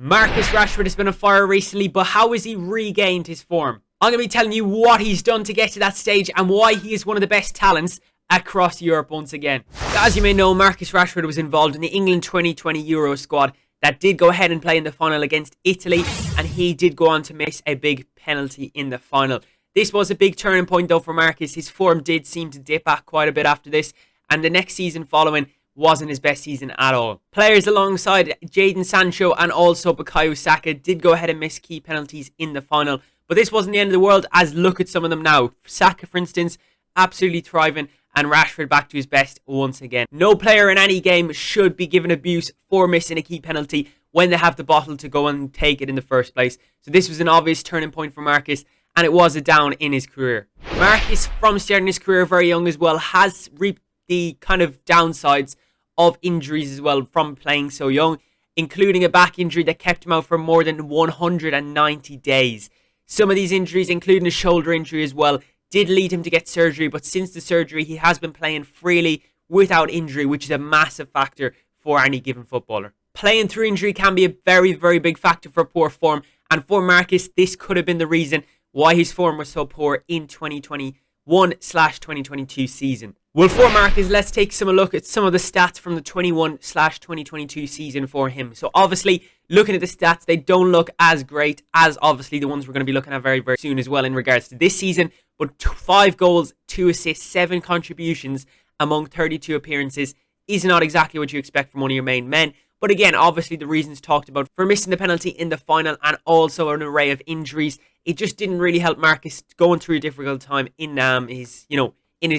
Marcus Rashford has been on fire recently, but how has he regained his form? I'm going to be telling you what he's done to get to that stage and why he is one of the best talents across Europe once again. As you may know, Marcus Rashford was involved in the England 2020 Euro squad that did go ahead and play in the final against Italy, and he did go on to miss a big penalty in the final. This was a big turning point though for Marcus. His form did seem to dip back quite a bit after this, and the next season following wasn't his best season at all. Players alongside Jadon Sancho and also Bukayo Saka did go ahead and miss key penalties in the final, but this wasn't the end of the world, as look at some of them now. Saka, for instance, absolutely thriving, and Rashford back to his best once again. No player in any game should be given abuse for missing a key penalty when they have the bottle to go and take it in the first place. So this was an obvious turning point for Marcus, and it was a down in his career. Marcus, from starting his career very young as well, has reaped the kind of downsides of injuries as well from playing so young, including a back injury that kept him out for more than 190 days. Some of these injuries, including a shoulder injury as well, did lead him to get surgery, but since the surgery he has been playing freely without injury, which is a massive factor for any given footballer. Playing through injury can be a very, very big factor for poor form, and for Marcus this could have been the reason why his form was so poor in 2021/2022 season. Well, for Marcus, let's take a look at some of the stats from the 21/2022 season for him. So obviously, looking at the stats, they don't look as great as obviously the ones we're going to be looking at very, very soon as well in regards to this season. But 5 goals, 2 assists, 7 contributions among 32 appearances is not exactly what you expect from one of your main men. But again, obviously the reasons talked about for missing the penalty in the final and also an array of injuries, it just didn't really help Marcus going through a difficult time in his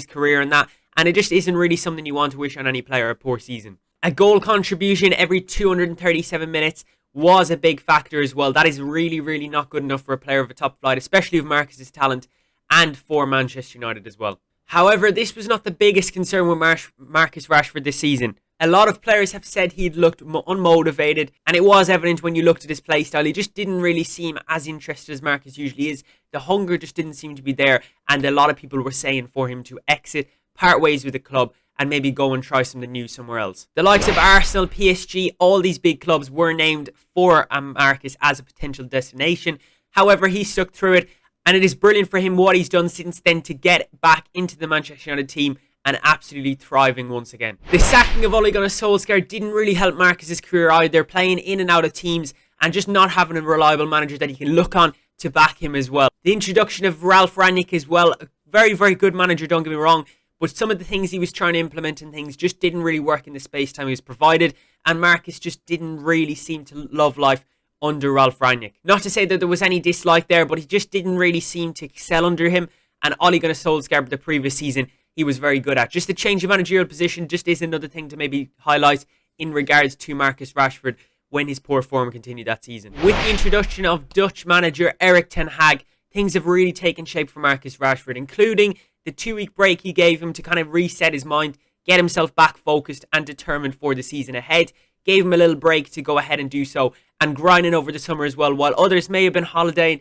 career and that. And it just isn't really something you want to wish on any player a poor season. A goal contribution every 237 minutes was a big factor as well. That is really, really not good enough for a player of a top flight, especially of Marcus's talent and for Manchester United as well. However, this was not the biggest concern with Marcus Rashford this season. A lot of players have said he'd looked unmotivated, and it was evident when you looked at his play style. He just didn't really seem as interested as Marcus usually is. The hunger just didn't seem to be there, and a lot of people were saying for him to exit, part ways with the club, and maybe go and try something new somewhere else. The likes of Arsenal, PSG, all these big clubs were named for Marcus as a potential destination. However, he stuck through it, and it is brilliant for him what he's done since then to get back into the Manchester United team and absolutely thriving once again. The sacking of Ole Gunnar Solskjaer didn't really help Marcus's career either, playing in and out of teams and just not having a reliable manager that he can look on to back him as well. The introduction of Ralf Rangnick as well, a very, very good manager, don't get me wrong, but some of the things he was trying to implement and things just didn't really work in the space time he was provided, and Marcus just didn't really seem to love life under Ralf Rangnick. Not to say that there was any dislike there, but he just didn't really seem to excel under him, and Ole Gunnar Solskjaer the previous season he was very good at. Just the change of managerial position just is another thing to maybe highlight in regards to Marcus Rashford when his poor form continued that season. With the introduction of Dutch manager Erik ten Hag, things have really taken shape for Marcus Rashford, including the 2-week break he gave him to kind of reset his mind, get himself back focused and determined for the season ahead. Gave him a little break to go ahead and do so, and grinding over the summer as well. While others may have been holidaying,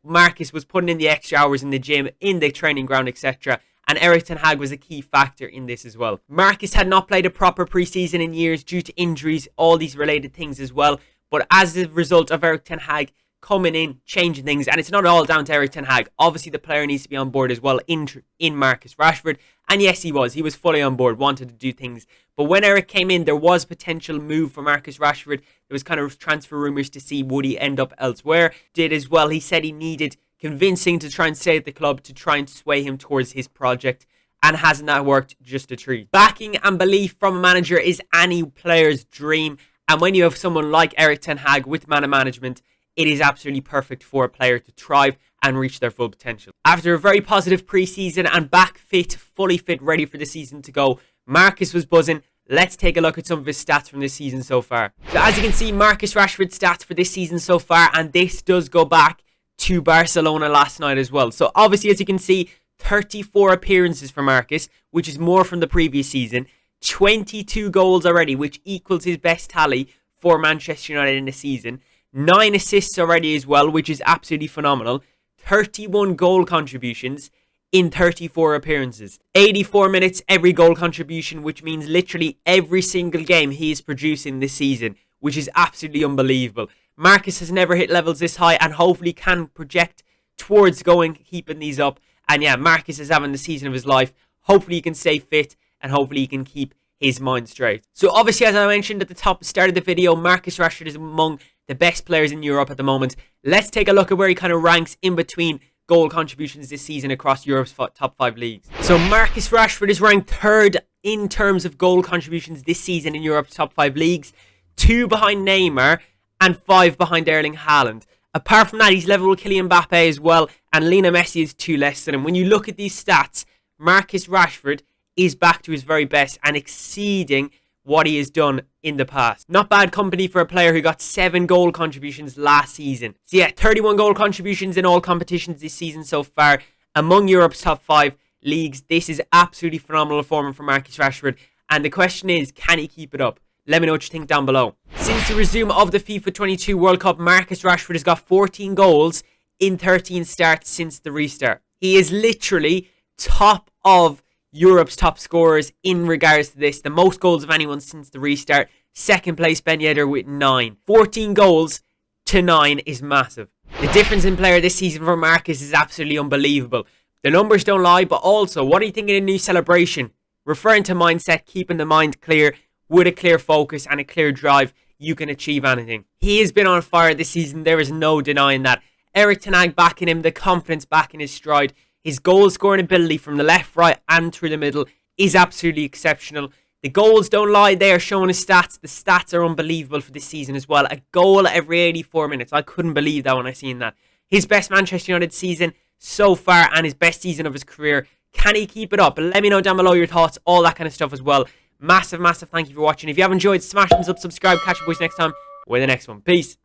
Marcus was putting in the extra hours in the gym, in the training ground, etc. And Erik ten Hag was a key factor in this as well. Marcus had not played a proper preseason in years due to injuries, all these related things as well. But as a result of Erik ten Hag coming in, changing things, and it's not all down to Erik ten Hag. Obviously, the player needs to be on board as well in Marcus Rashford. And yes, he was. He was fully on board, wanted to do things. But when Erik came in, there was potential move for Marcus Rashford. There was kind of transfer rumours to see would he end up elsewhere. Did as well. He said he needed convincing to try and stay at the club to try and sway him towards his project. And hasn't that worked? Just a treat. Backing and belief from a manager is any player's dream. And when you have someone like Erik ten Hag with management, it is absolutely perfect for a player to thrive and reach their full potential. After a very positive preseason and back fit, fully fit, ready for the season to go, Marcus was buzzing. Let's take a look at some of his stats from this season so far. So as you can see, Marcus Rashford's stats for this season so far, and this does go back to Barcelona last night as well. So obviously, as you can see, 34 appearances for Marcus, which is more from the previous season. 22 goals already, which equals his best tally for Manchester United in the season. 9 assists already as well, which is absolutely phenomenal. 31 goal contributions in 34 appearances. 84 minutes every goal contribution, which means literally every single game he is producing this season which is absolutely unbelievable. Marcus has never hit levels this high and hopefully can project towards keeping these up. And yeah, Marcus is having the season of his life. Hopefully he can stay fit and hopefully he can keep his mind straight. So obviously, as I mentioned at the start of the video, Marcus Rashford is among the best players in Europe at the moment. Let's take a look at where he kind of ranks in between goal contributions this season across Europe's top 5 leagues. So Marcus Rashford is ranked 3rd in terms of goal contributions this season in Europe's top 5 leagues, 2 behind Neymar and 5 behind Erling Haaland. Apart from that, he's level with Kylian Mbappe as well, and Lionel Messi is 2 less than him. When you look at these stats, Marcus Rashford is back to his very best and exceeding what he has done in the past. Not bad company for a player who got 7 goal contributions last season. So yeah, 31 goal contributions in all competitions this season so far among Europe's top 5 leagues. This is absolutely phenomenal form for Marcus Rashford, and the question is, can he keep it up? Let me know what you think down below. Since the resume of the FIFA 22 World Cup, Marcus Rashford has got 14 goals in 13 starts since the restart. He is literally top of Europe's top scorers in regards to this. The most goals of anyone since the restart. Second place, Ben Yedder with 9. 14 goals to 9 is massive. The difference in player this season for Marcus is absolutely unbelievable. The numbers don't lie, but also, what are you thinking of a new celebration? Referring to mindset, keeping the mind clear, with a clear focus and a clear drive, you can achieve anything. He has been on fire this season, there is no denying that. Erik ten Hag backing him, the confidence back in his stride. His goal scoring ability from the left, right and through the middle is absolutely exceptional. The goals don't lie, they are showing his stats. The stats are unbelievable for this season as well. A goal every 84 minutes. I couldn't believe that when I seen that. His best Manchester United season so far and his best season of his career. Can he keep it up? Let me know down below your thoughts, all that kind of stuff as well. Massive thank you for watching. If you have enjoyed, smash thumbs up, subscribe. Catch you boys next time with the next one. Peace.